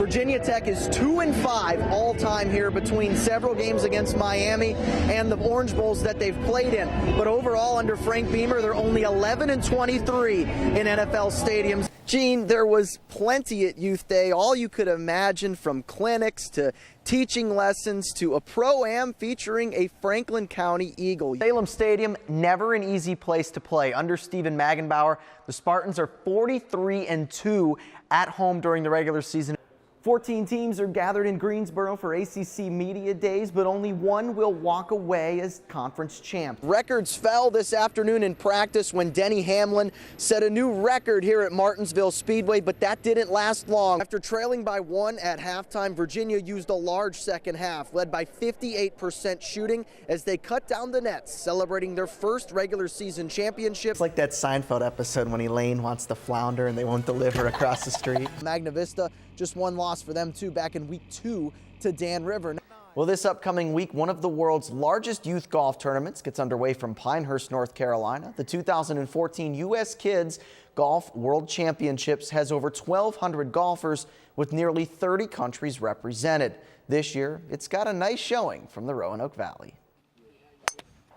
Virginia Tech is 2-5 all-time here between several games against Miami and the Orange Bowls that they've played in. But overall, under Frank Beamer, they're only 11-23 in NFL stadiums. Gene, there was plenty at Youth Day, all you could imagine, from clinics to teaching lessons to a pro-am featuring a Franklin County Eagle. Salem Stadium, never an easy place to play. Under Steven Magenbauer, the Spartans are 43-2 at home during the regular season. 14 teams are gathered in Greensboro for ACC Media Days, but only one will walk away as conference champ. Records fell this afternoon in practice when Denny Hamlin set a new record here at Martinsville Speedway, but that didn't last long. After trailing by 1 at halftime, Virginia used a large second half, led by 58% shooting as they cut down the nets, celebrating their first regular season championship. It's like that Seinfeld episode when Elaine wants to flounder and they won't deliver across the street. Magna Vista, just one loss for them too back in week 2 to Dan River. Well, this upcoming week, one of the world's largest youth golf tournaments gets underway from Pinehurst, North Carolina. The 2014 U.S. Kids Golf World Championships has over 1,200 golfers with nearly 30 countries represented. This year, it's got a nice showing from the Roanoke Valley.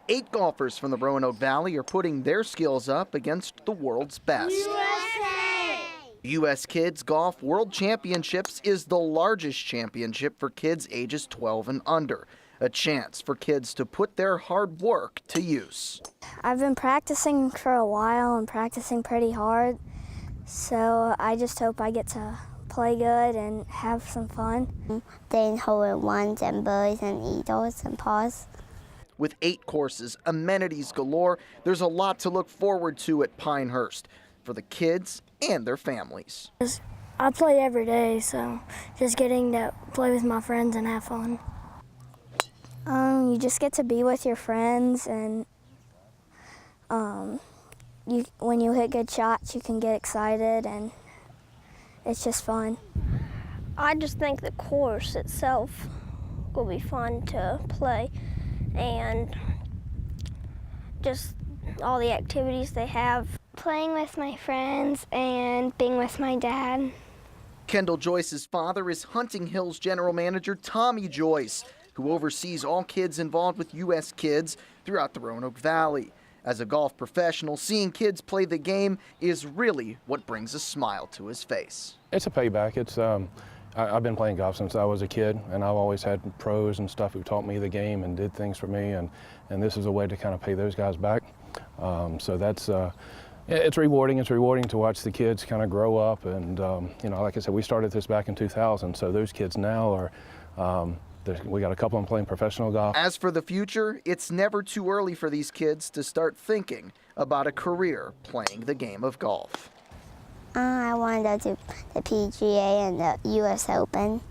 8 golfers from the Roanoke Valley are putting their skills up against the world's best. U.S. Kids Golf World Championships is the largest championship for kids ages 12 and under, a chance for kids to put their hard work to use. I've been practicing for a while and practicing pretty hard, so I just hope I get to play good and have some fun. Then hole-in-ones and birdies and eagles and pars. With 8 courses, amenities galore, there's a lot to look forward to at Pinehurst for the kids and their families. I play every day, so just getting to play with my friends and have fun. You just get to be with your friends, and when you hit good shots, you can get excited, and it's just fun. I just think the course itself will be fun to play, and just all the activities they have. Playing with my friends and being with my dad. Kendall Joyce's father is Hunting Hills General Manager Tommy Joyce, who oversees all kids involved with U.S. Kids throughout the Roanoke Valley. As a golf professional, seeing kids play the game is really what brings a smile to his face. It's a payback. I've been playing golf since I was a kid, and I've always had pros and stuff who taught me the game and did things for me, and this is a way to kind of pay those guys back. So that's it's rewarding. It's rewarding to watch the kids kind of grow up, and like I said, we started this back in 2000, so those kids now are we got a couple of them playing professional golf. As for the future, it's never too early for these kids to start thinking about a career playing the game of golf. I want to go to the PGA and the U.S. Open.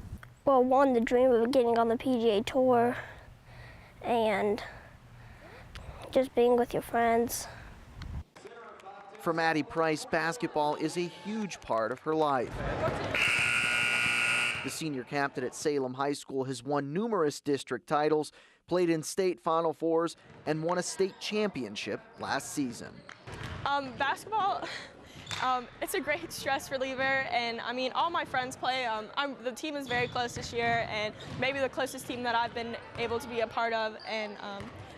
Well, one, the dream of getting on the PGA Tour and just being with your friends. For Maddie Price, basketball is a huge part of her life. The senior captain at Salem High School has won numerous district titles, played in state Final Fours, and won a state championship last season. Basketball, it's a great stress reliever, and I mean, all my friends play. The team is very close this year, and maybe the closest team that I've been able to be a part of, and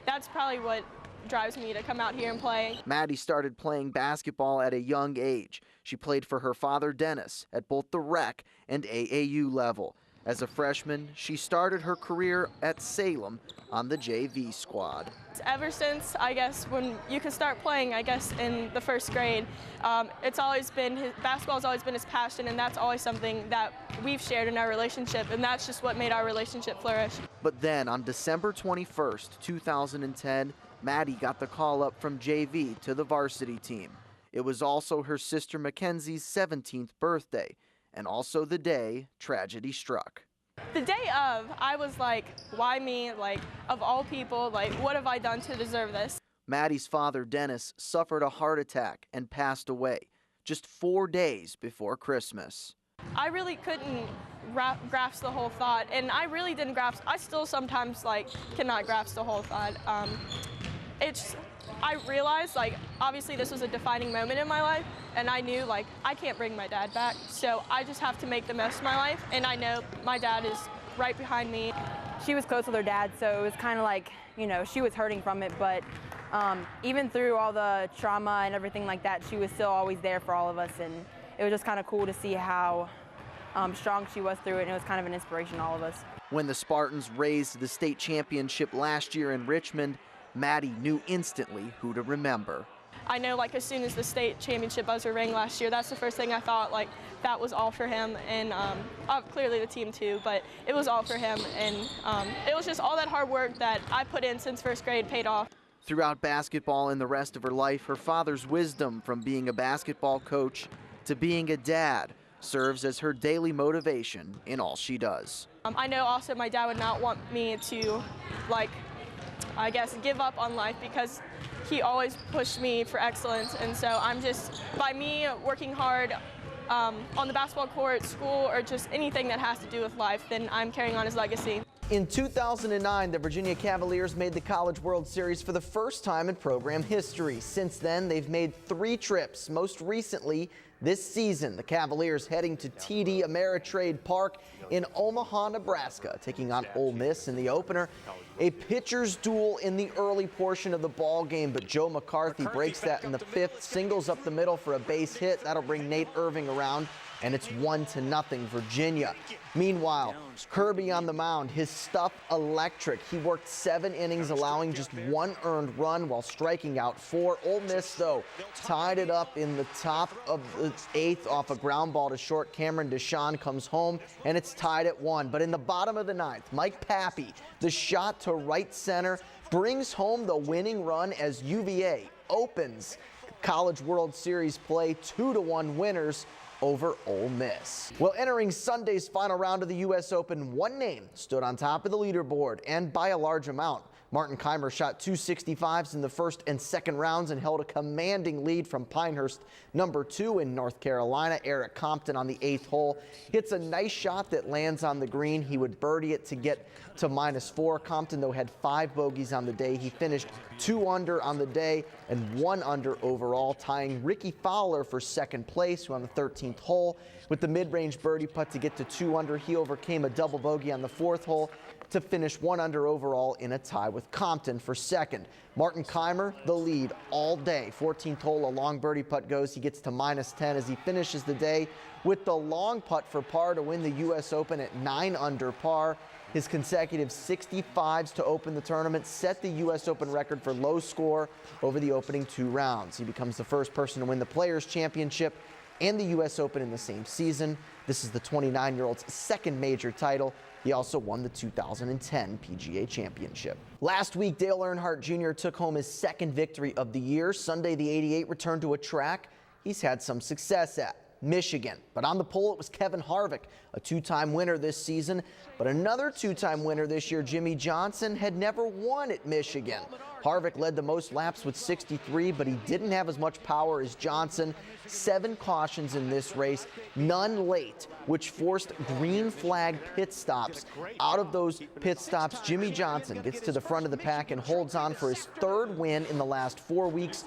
that's probably what drives me to come out here and play. Maddie started playing basketball at a young age. She played for her father, Dennis, at both the rec and AAU level. As a freshman, she started her career at Salem on the JV squad. Ever since, I guess, when you could start playing, I guess, in the first grade, basketball's always been his passion, and that's always something that we've shared in our relationship, and that's just what made our relationship flourish. But then on December 21st, 2010, Maddie got the call up from JV to the varsity team. It was also her sister Mackenzie's 17th birthday, and also the day tragedy struck. The day of, I was like, why me? Like, of all people, like, what have I done to deserve this? Maddie's father, Dennis, suffered a heart attack and passed away just 4 days before Christmas. I really couldn't grasp the whole thought, and I really didn't grasp. I still sometimes cannot grasp the whole thought. I realized, like, obviously this was a defining moment in my life, and I knew, like, I can't bring my dad back, so I just have to make the most of my life, and I know my dad is right behind me. She was close with her dad, so it was kind of like, you know, she was hurting from it, but even through all the trauma and everything like that, she was still always there for all of us, and it was just kind of cool to see how strong she was through it, and it was kind of an inspiration to all of us. When the Spartans raised the state championship last year in Richmond, Maddie knew instantly who to remember. I know, like, as soon as the state championship buzzer rang last year, that's the first thing I thought, like, that was all for him, and clearly the team too, but it was all for him, and it was just all that hard work that I put in since first grade paid off. Throughout basketball and the rest of her life, her father's wisdom from being a basketball coach to being a dad serves as her daily motivation in all she does. I know also my dad would not want me to, like, I guess, give up on life, because he always pushed me for excellence, and so I'm just, by me working hard on the basketball court, school, or just anything that has to do with life, then I'm carrying on his legacy. In 2009, the Virginia Cavaliers made the College World Series for the first time in program history. Since then, they've made 3 trips. Most recently, this season, the Cavaliers heading to TD Ameritrade Park in Omaha, Nebraska, taking on Ole Miss in the opener. A pitcher's duel in the early portion of the ball game, but Joe McCarthy breaks that in the 5th, singles up the middle for a base hit. That'll bring Nate Irving around, and it's 1-0 Virginia. Meanwhile, Kirby on the mound, his stuff electric. He worked 7 innings, allowing just 1 earned run while striking out 4. Ole Miss, though, tied it up in the top of the 8th off a ground ball to short. Cameron Deshawn comes home, and it's tied at 1. But in the bottom of the 9th, Mike Pappy, the shot to right center, brings home the winning run as UVA opens College World Series play 2-1 winners over Ole Miss. Well, entering Sunday's final round of the U.S. Open, one name stood on top of the leaderboard, and by a large amount. Martin Kaymer shot 265s in the first and second rounds and held a commanding lead from Pinehurst #2 in North Carolina. Eric Compton on the 8th hole hits a nice shot that lands on the green. He would birdie it to get to -4. Compton, though, had 5 bogeys on the day. He finished 2 under on the day and 1 under overall, tying Ricky Fowler for second place, who on the 13th hole with the mid-range birdie putt to get to 2 under. He overcame a double bogey on the 4th hole to finish 1 under overall in a tie with Compton for second. Martin Kaymer, the lead all day. 14th hole, a long birdie putt goes. He gets to -10 as he finishes the day with the long putt for par to win the U.S. Open at 9 under par. His consecutive 65s to open the tournament set the U.S. Open record for low score over the opening 2 rounds. He becomes the first person to win the Players' Championship and the U.S. Open in the same season. This is the 29-year-old's second major title. He also won the 2010 PGA Championship. Last week, Dale Earnhardt Jr. took home his second victory of the year. Sunday, the 88 returned to a track he's had some success at, Michigan. But on the pole, it was Kevin Harvick, a 2-time winner this season. But another 2-time winner this year, Jimmy Johnson, had never won at Michigan. Harvick led the most laps with 63, but he didn't have as much power as Johnson. 7 cautions in this race, none late, which forced green flag pit stops. Out of those pit stops, Jimmy Johnson gets to the front of the pack and holds on for his 3rd win in the last 4 weeks.